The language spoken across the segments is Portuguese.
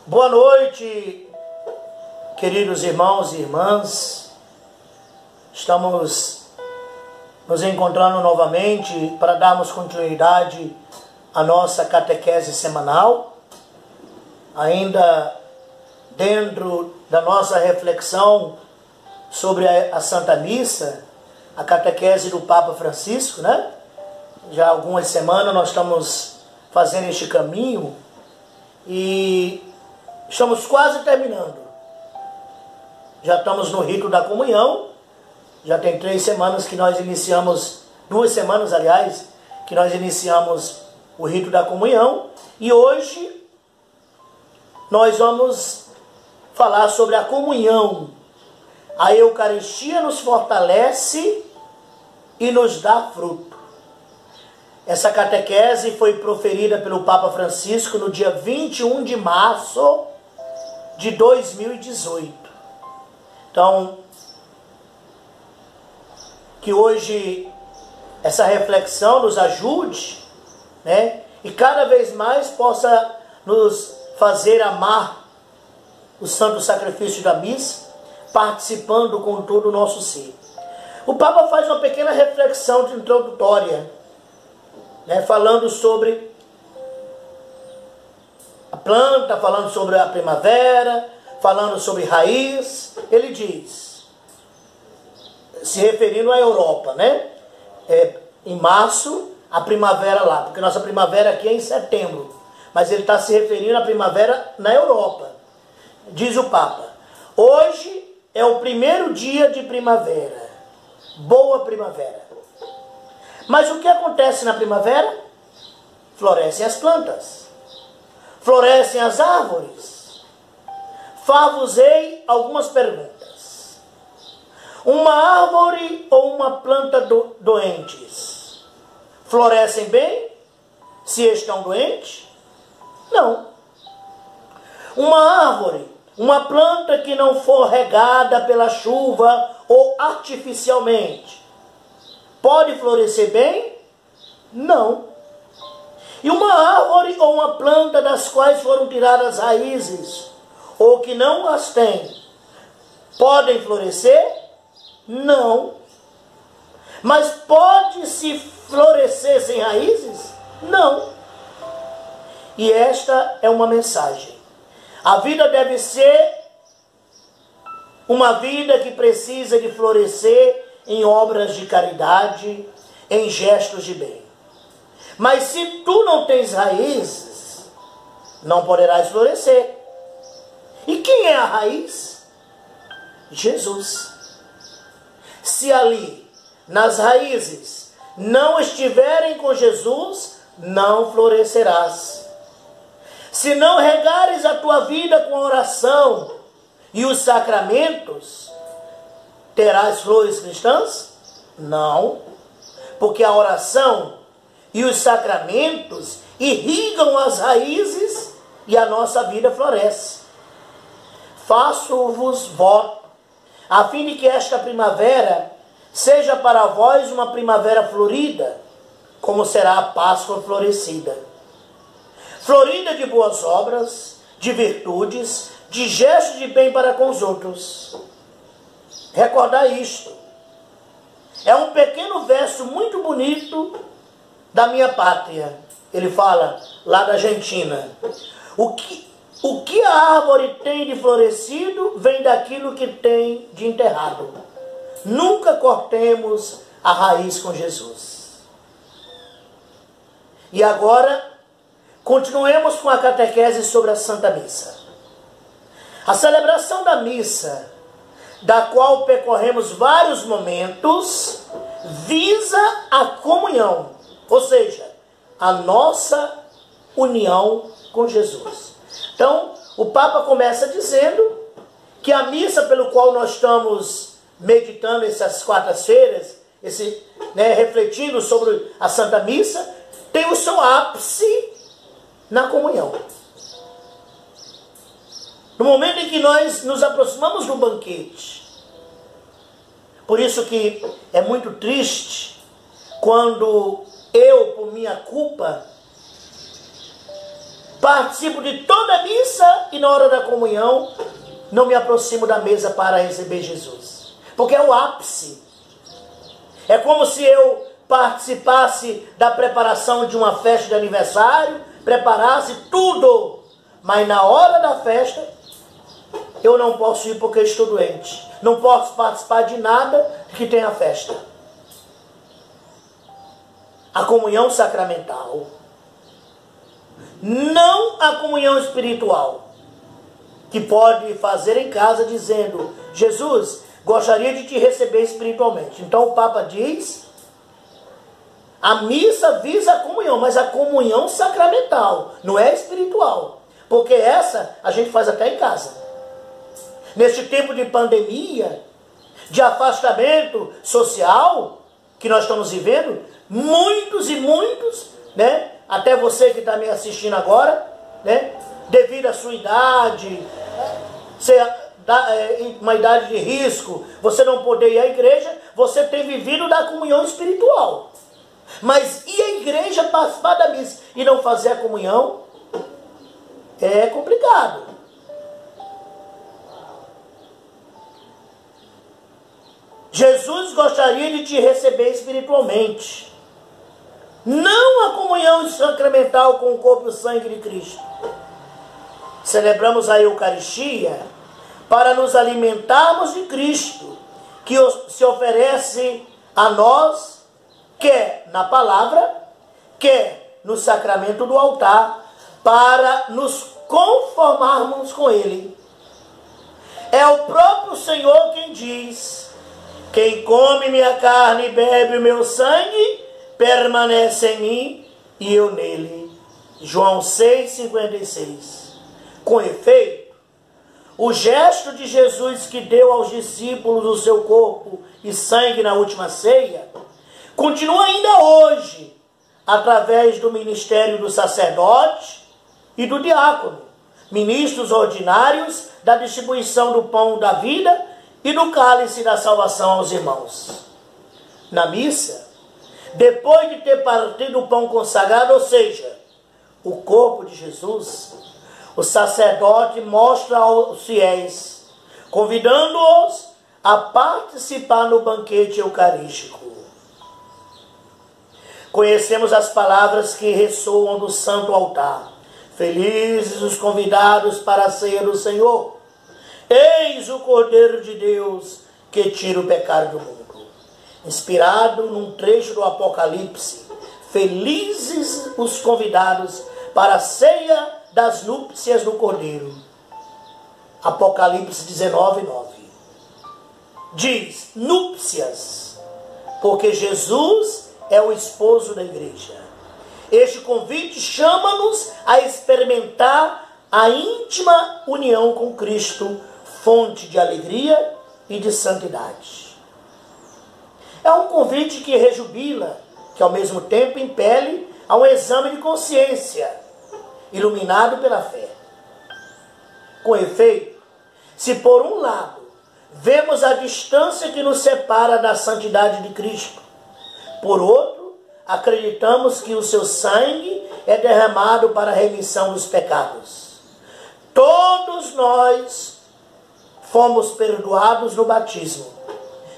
Boa noite, queridos irmãos e irmãs. Estamos nos encontrando novamente para darmos continuidade à nossa catequese semanal, ainda dentro da nossa reflexão sobre a Santa Missa, a catequese do Papa Francisco, né? Já há algumas semanas nós estamos fazendo este caminho e estamos quase terminando. Já estamos no rito da comunhão. Já tem 3 semanas que nós iniciamos, 2 semanas, aliás, que nós iniciamos o rito da comunhão. E hoje nós vamos falar sobre a comunhão. A Eucaristia nos fortalece e nos dá fruto. Essa catequese foi proferida pelo Papa Francisco no dia 21 de março de 2018. Então, que hoje essa reflexão nos ajude, né? E cada vez mais possa nos fazer amar o santo sacrifício da missa, participando com todo o nosso ser. O Papa faz uma pequena reflexão introdutória, né? Falando sobre a planta, falando sobre a primavera, falando sobre raiz. Ele diz, se referindo à Europa, né? Em março, a primavera lá, porque nossa primavera aqui é em setembro, mas ele está se referindo à primavera na Europa. Diz o Papa, hoje é o primeiro dia de primavera, boa primavera. Mas o que acontece na primavera? Florescem as plantas, florescem as árvores. Far-vos-ei algumas perguntas. Uma árvore ou uma planta doentes florescem bem se estão doentes? Não. Uma árvore, uma planta que não for regada pela chuva ou artificialmente, pode florescer bem? Não. E uma árvore ou uma planta das quais foram tiradas raízes, ou que não as têm, podem florescer? Não. Mas pode-se florescer sem raízes? Não. E esta é uma mensagem. A vida deve ser uma vida que precisa de florescer em obras de caridade, em gestos de bem. Mas se tu não tens raízes, não poderás florescer. E quem é a raiz? Jesus. Se ali, nas raízes, não estiverem com Jesus, não florescerás. Se não regares a tua vida com a oração e os sacramentos, terás flores cristãs? Não, porque a oração e os sacramentos irrigam as raízes e a nossa vida floresce. Faço-vos voto, a fim de que esta primavera seja para vós uma primavera florida, como será a Páscoa florescida. Florida de boas obras, de virtudes, de gestos de bem para com os outros. Recordar isto. É um pequeno verso muito bonito da minha pátria. Ele fala lá da Argentina. O que a árvore tem de florescido vem daquilo que tem de enterrado. Nunca cortemos a raiz com Jesus. E agora, continuemos com a catequese sobre a Santa Missa. A celebração da missa, da qual percorremos vários momentos, visa a comunhão, ou seja, a nossa união com Jesus. Então, o Papa começa dizendo que a missa pelo qual nós estamos meditando essas quartas-feiras, refletindo sobre a Santa Missa, tem o seu ápice na comunhão. No momento em que nós nos aproximamos do banquete. Por isso que é muito triste quando eu, por minha culpa, participo de toda a missa e na hora da comunhão não me aproximo da mesa para receber Jesus. Porque é o ápice. É como se eu participasse da preparação de uma festa de aniversário, preparasse tudo, mas na hora da festa eu não posso ir porque estou doente. Não posso participar de nada que tenha festa. A comunhão sacramental, não a comunhão espiritual, que pode fazer em casa dizendo: Jesus, gostaria de te receber espiritualmente. Então o Papa diz: a missa visa a comunhão, mas a comunhão sacramental, não é espiritual. Porque essa a gente faz até em casa. Neste tempo de pandemia, de afastamento social que nós estamos vivendo, muitos e muitos, né? Até você que está me assistindo agora, né? Devido à sua idade, uma idade de risco, você não poder ir à igreja, você tem vivido da comunhão espiritual. Mas ir à igreja, participar da missa e não fazer a comunhão, é complicado. Jesus gostaria de te receber espiritualmente. Não a comunhão sacramental com o corpo e o sangue de Cristo. Celebramos a Eucaristia para nos alimentarmos de Cristo, que se oferece a nós, quer na palavra, quer no sacramento do altar, para nos conformarmos com Ele. É o próprio Senhor quem diz: quem come minha carne e bebe o meu sangue, permanece em mim e eu nele. João 6,56. Com efeito, o gesto de Jesus que deu aos discípulos o seu corpo e sangue na última ceia, continua ainda hoje, através do ministério do sacerdote e do diácono, ministros ordinários da distribuição do pão da vida e do cálice da salvação aos irmãos. Na missa, depois de ter partido o pão consagrado, ou seja, o corpo de Jesus, o sacerdote mostra aos fiéis, convidando-os a participar no banquete eucarístico. Conhecemos as palavras que ressoam do santo altar: felizes os convidados para a ceia do Senhor. Eis o Cordeiro de Deus que tira o pecado do mundo. Inspirado num trecho do Apocalipse: felizes os convidados para a ceia das núpcias do Cordeiro. Apocalipse 19:9. Diz núpcias, porque Jesus é o esposo da igreja. Este convite chama-nos a experimentar a íntima união com Cristo, fonte de alegria e de santidade. É um convite que rejubila, que ao mesmo tempo impele a um exame de consciência, iluminado pela fé. Com efeito, se por um lado vemos a distância que nos separa da santidade de Cristo, por outro, acreditamos que o seu sangue é derramado para a remissão dos pecados. Todos nós fomos perdoados no batismo.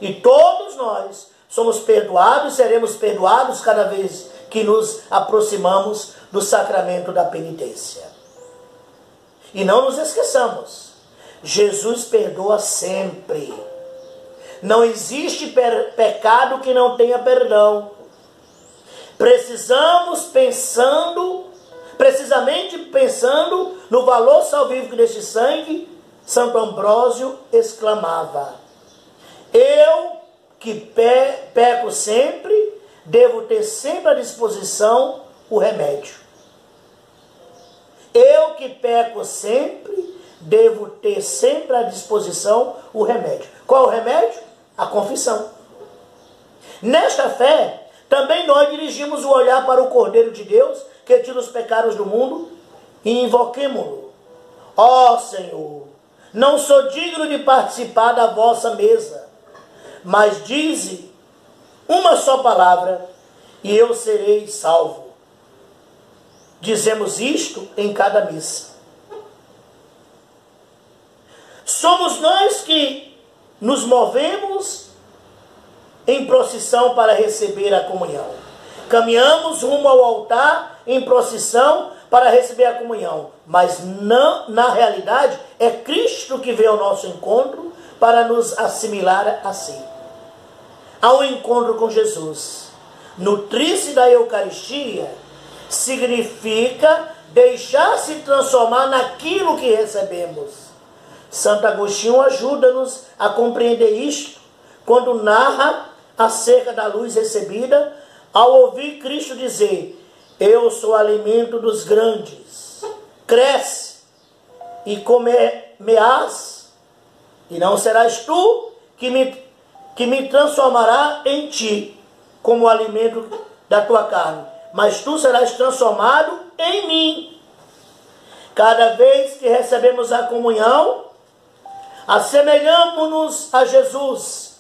E todos nós somos perdoados e seremos perdoados cada vez que nos aproximamos do sacramento da penitência. E não nos esqueçamos, Jesus perdoa sempre. Não existe pecado que não tenha perdão. Precisamente pensando no valor salvífico deste sangue, Santo Ambrósio exclamava: eu que peco sempre, devo ter sempre à disposição o remédio. Eu que peco sempre, devo ter sempre à disposição o remédio. Qual o remédio? A confissão. Nesta fé, também nós dirigimos o olhar para o Cordeiro de Deus, que tira os pecados do mundo, e invoquemo-lo. Ó Senhor, não sou digno de participar da vossa mesa, mas dize uma só palavra, e eu serei salvo. dizemos isto em cada missa. Somos nós que nos movemos em procissão para receber a comunhão. Caminhamos rumo ao altar em procissão para receber a comunhão. Mas não, na realidade, é Cristo que vem ao nosso encontro para nos assimilar a si. Ao encontro com Jesus. Nutrir-se da Eucaristia significa deixar-se transformar naquilo que recebemos. Santo Agostinho ajuda-nos a compreender isto quando narra acerca da luz recebida ao ouvir Cristo dizer: eu sou alimento dos grandes, cresce e comer-me-ás, e não serás tu que me transformará em ti como alimento da tua carne, mas tu serás transformado em mim. Cada vez que recebemos a comunhão, assemelhamos-nos a Jesus.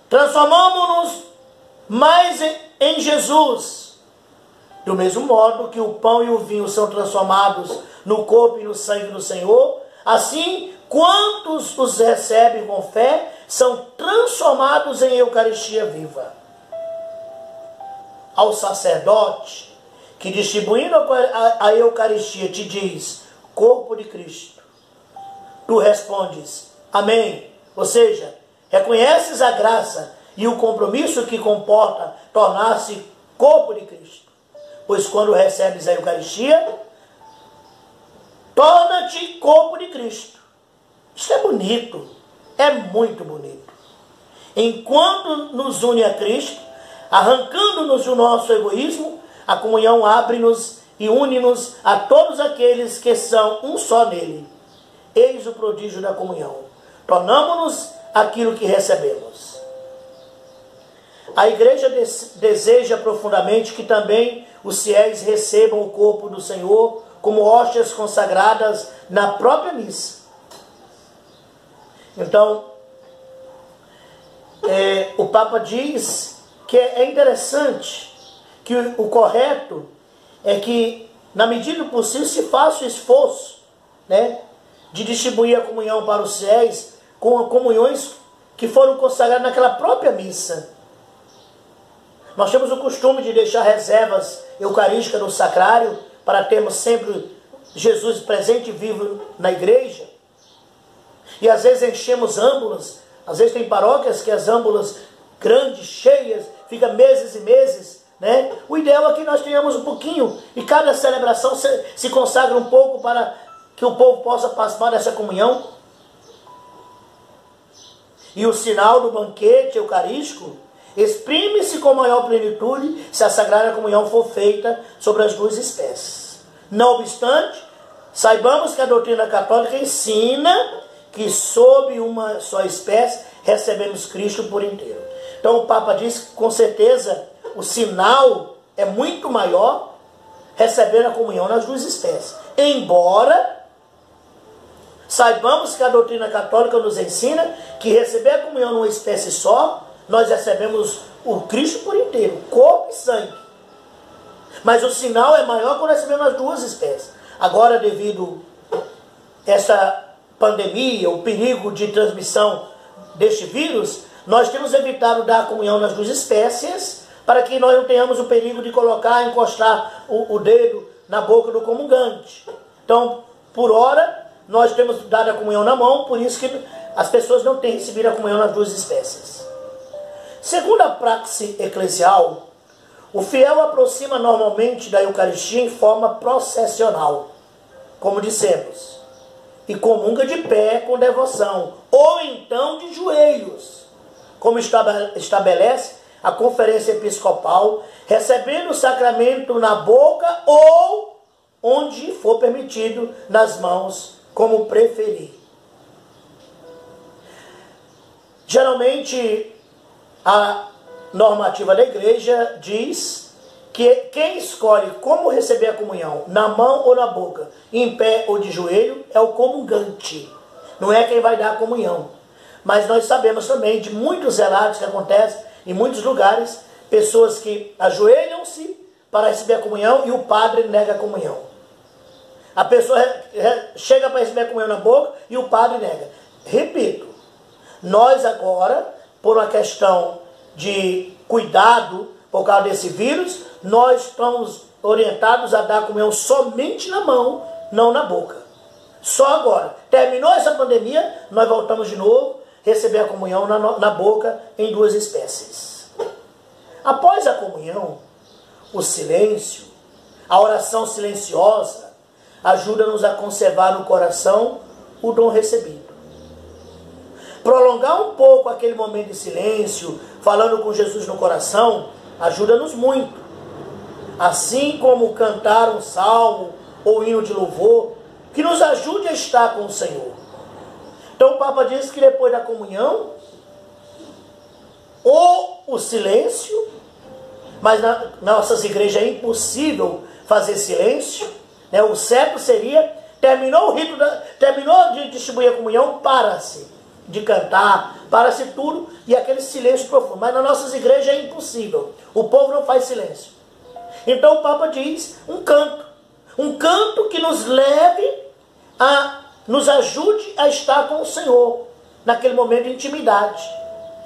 Transformamos-nos mais em Jesus. Do mesmo modo que o pão e o vinho são transformados no corpo e no sangue do Senhor, assim, quantos os recebem com fé, são transformados em Eucaristia viva. Ao sacerdote, que distribuindo a Eucaristia te diz, corpo de Cristo, tu respondes, amém. Ou seja, reconheces a graça e o compromisso que comporta tornar-se corpo de Cristo. Pois quando recebes a Eucaristia, torna-te corpo de Cristo. Isso é bonito, é muito bonito. Enquanto nos une a Cristo, arrancando-nos do nosso egoísmo, a comunhão abre-nos e une-nos a todos aqueles que são um só nele. Eis o prodígio da comunhão. Tornamo-nos aquilo que recebemos. A igreja deseja profundamente que também os fiéis recebam o corpo do Senhor como hóstias consagradas na própria missa. Então, o Papa diz que é interessante, que o correto é que, na medida do possível, se faça o esforço, né, de distribuir a comunhão para os fiéis com comunhões que foram consagradas naquela própria missa. Nós temos o costume de deixar reservas eucarísticas no sacrário para termos sempre Jesus presente e vivo na igreja. E às vezes enchemos âmbulas, às vezes tem paróquias que as âmbulas grandes, cheias, fica meses e meses, né? O ideal é que nós tenhamos um pouquinho e cada celebração se consagra um pouco para que o povo possa participar dessa comunhão. E o sinal do banquete eucarístico exprime-se com maior plenitude se a Sagrada Comunhão for feita sobre as duas espécies. Não obstante, saibamos que a doutrina católica ensina que sob uma só espécie recebemos Cristo por inteiro. Então o Papa diz que com certeza o sinal é muito maior receber a comunhão nas duas espécies. Embora saibamos que a doutrina católica nos ensina que receber a comunhão numa espécie só, nós recebemos o Cristo por inteiro, corpo e sangue. Mas o sinal é maior quando recebemos as duas espécies. Agora, devido a essa pandemia, o perigo de transmissão deste vírus, nós temos evitado dar a comunhão nas duas espécies, para que nós não tenhamos o perigo de encostar o dedo na boca do comungante. Então, por hora, nós temos dado a comunhão na mão, por isso que as pessoas não têm recebido a comunhão nas duas espécies. Segundo a praxe eclesial, o fiel aproxima normalmente da Eucaristia em forma processional, como dissemos, e comunga de pé com devoção, ou então de joelhos, como estabelece a Conferência Episcopal, recebendo o sacramento na boca ou onde for permitido, nas mãos, como preferir. Geralmente, a normativa da igreja diz que quem escolhe como receber a comunhão, na mão ou na boca, em pé ou de joelho, é o comungante. Não é quem vai dar a comunhão. Mas nós sabemos também de muitos relatos que acontecem em muitos lugares, pessoas que ajoelham-se para receber a comunhão e o padre nega a comunhão. A pessoa chega para receber a comunhão na boca e o padre nega. Repito, nós agora, por uma questão de cuidado por causa desse vírus, nós estamos orientados a dar a comunhão somente na mão, não na boca. Só agora. Terminou essa pandemia, nós voltamos de novo a receber a comunhão na boca em 2 espécies. Após a comunhão, o silêncio, a oração silenciosa, ajuda-nos a conservar no coração o dom recebido. Prolongar um pouco aquele momento de silêncio, falando com Jesus no coração, ajuda-nos muito. Assim como cantar um salmo ou hino de louvor, que nos ajude a estar com o Senhor. Então o Papa diz que depois da comunhão, ou o silêncio, mas nas nossas igrejas é impossível fazer silêncio, né? O certo seria, terminou o rito, terminou de distribuir a comunhão, para-se de cantar, para-se tudo, e aquele silêncio profundo. Mas nas nossas igrejas é impossível, o povo não faz silêncio. Então o Papa diz um canto que nos leve nos ajude a estar com o Senhor, naquele momento de intimidade.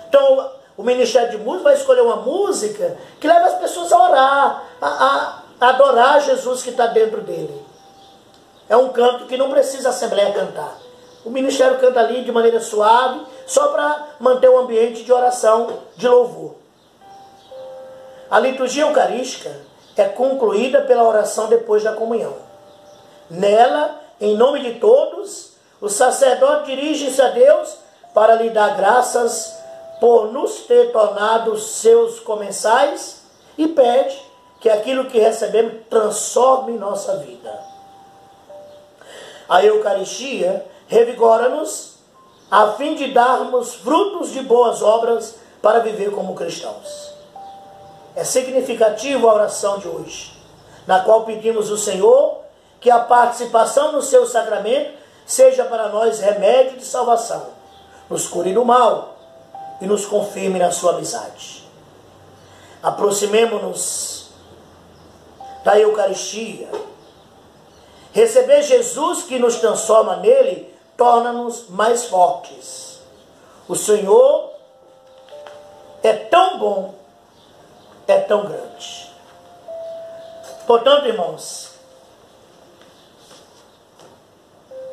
Então o Ministério de Música vai escolher uma música que leva as pessoas a orar, a adorar Jesus que está dentro dele. É um canto que não precisa a Assembleia cantar. O Ministério canta ali de maneira suave, só para manter o ambiente de oração, de louvor. A liturgia eucarística é concluída pela oração depois da comunhão. Nela, em nome de todos, o sacerdote dirige-se a Deus para lhe dar graças por nos ter tornado seus comensais e pede que aquilo que recebemos transforme nossa vida. A Eucaristia revigora-nos a fim de darmos frutos de boas obras para viver como cristãos. É significativa a oração de hoje, na qual pedimos ao Senhor que a participação no seu sacramento seja para nós remédio de salvação, nos cure do mal e nos confirme na sua amizade. Aproximemo-nos da Eucaristia. Receber Jesus que nos transforma nele torna-nos mais fortes. O Senhor é tão bom, é tão grande. Portanto, irmãos,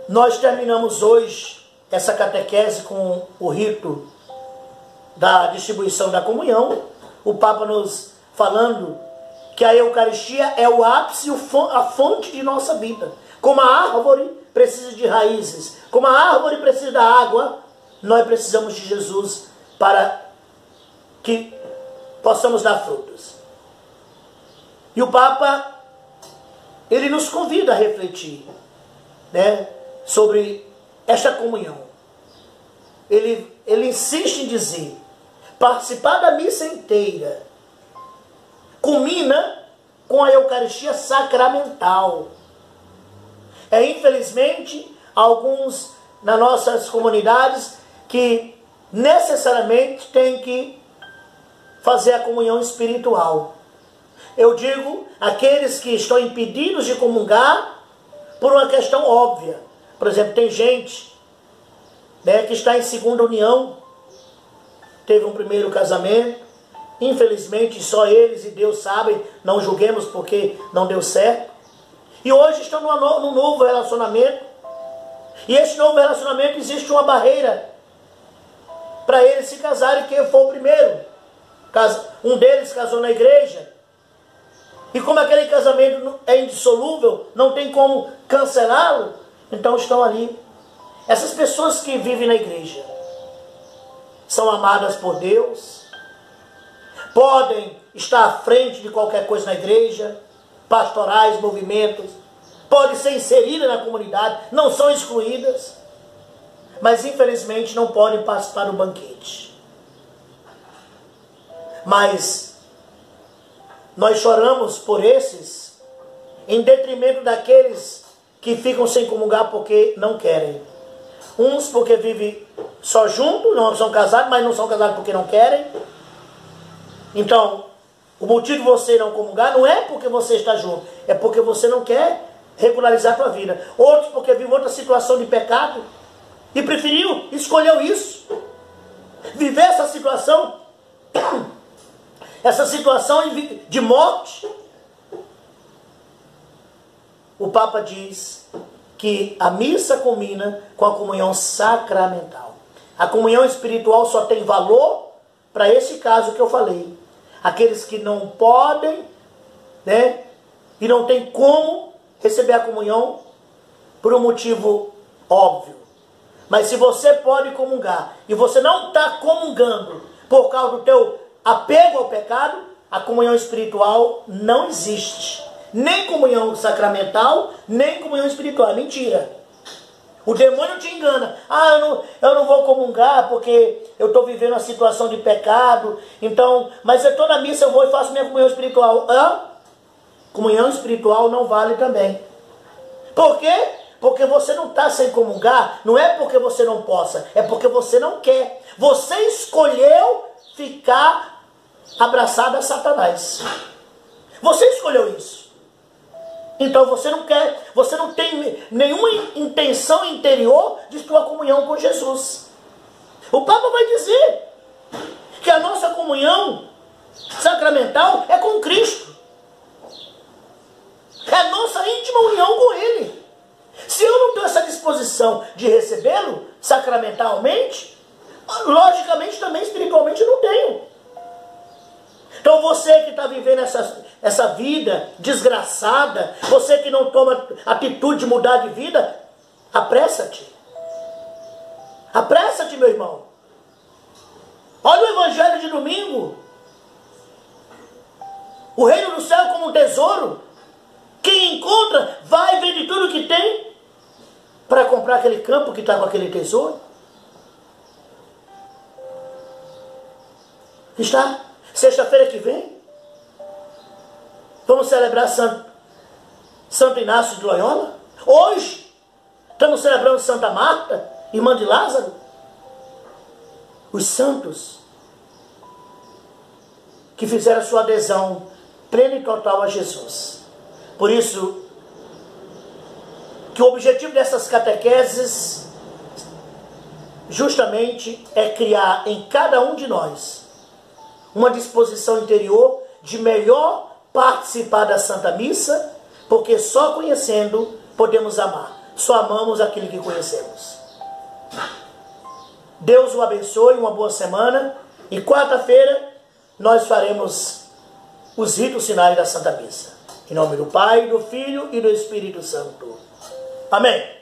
nós terminamos hoje essa catequese com o rito da distribuição da comunhão. O Papa nos falando que a Eucaristia é o ápice, a fonte de nossa vida. Como a árvore precisa de raízes, como a árvore precisa da água, nós precisamos de Jesus para que possamos dar frutos. E o Papa, ele nos convida a refletir, né, sobre esta comunhão. Ele insiste em dizer, participar da missa inteira culmina com a Eucaristia sacramental. Infelizmente, alguns nas nossas comunidades que necessariamente têm que fazer a comunhão espiritual. Eu digo, aqueles que estão impedidos de comungar por uma questão óbvia. Por exemplo, tem gente, né, que está em segunda união, teve um primeiro casamento, infelizmente só eles e Deus sabem, não julguemos porque não deu certo, e hoje estão num novo relacionamento, e esse novo relacionamento existe uma barreira para eles se casarem, quem for o primeiro. Um deles casou na igreja, e como aquele casamento é indissolúvel, não tem como cancelá-lo, então estão ali. Essas pessoas que vivem na igreja são amadas por Deus, podem estar à frente de qualquer coisa na igreja, pastorais, movimentos, podem ser inseridas na comunidade, não são excluídas, mas infelizmente não podem participar do banquete. Mas nós choramos por esses, em detrimento daqueles que ficam sem comungar porque não querem. Uns porque vivem só juntos, não são casados, mas não são casados porque não querem. Então, O motivo de você não comungar não é porque você está junto, é porque você não quer regularizar a tua vida. Outros porque vive outra situação de pecado e preferiu, escolheu isso. Viver essa situação de morte. O Papa diz que a missa culmina com a comunhão sacramental. A comunhão espiritual só tem valor para esse caso que eu falei. Aqueles que não podem, né, e não tem como receber a comunhão por um motivo óbvio. Mas se você pode comungar e você não está comungando por causa do teu apego ao pecado, a comunhão espiritual não existe. Nem comunhão sacramental, nem comunhão espiritual. É mentira. O demônio te engana. Eu não vou comungar porque eu estou vivendo uma situação de pecado. Então, mas eu estou na missa, eu vou e faço minha comunhão espiritual. Comunhão espiritual não vale também. Por quê? Porque você não está sem comungar. Não é porque você não possa, é porque você não quer. Você escolheu ficar abraçado a Satanás. Você escolheu isso. Então você não quer, você não tem nenhuma intenção interior de sua comunhão com Jesus. O Papa vai dizer que a nossa comunhão sacramental é com Cristo. É a nossa íntima união com Ele. Se eu não tenho essa disposição de recebê-lo sacramentalmente, logicamente também espiritualmente não tenho. Então você que está vivendo essa vida desgraçada, você que não toma atitude de mudar de vida, apressa-te. Apressa-te, meu irmão. Olha o evangelho de domingo. O reino do céu como um tesouro. Quem encontra, vai vender tudo que tem para comprar aquele campo que está com aquele tesouro. Está? Sexta-feira que vem, vamos celebrar Santo Inácio de Loyola. Hoje, estamos celebrando Santa Marta, irmã de Lázaro. Os santos que fizeram a sua adesão plena e total a Jesus. Por isso, que o objetivo dessas catequeses justamente é criar em cada um de nós uma disposição interior de melhor participar da Santa Missa, porque só conhecendo podemos amar. Só amamos aquele que conhecemos. Deus o abençoe, uma boa semana. E quarta-feira nós faremos os ritos finais da Santa Missa. Em nome do Pai, do Filho e do Espírito Santo. Amém.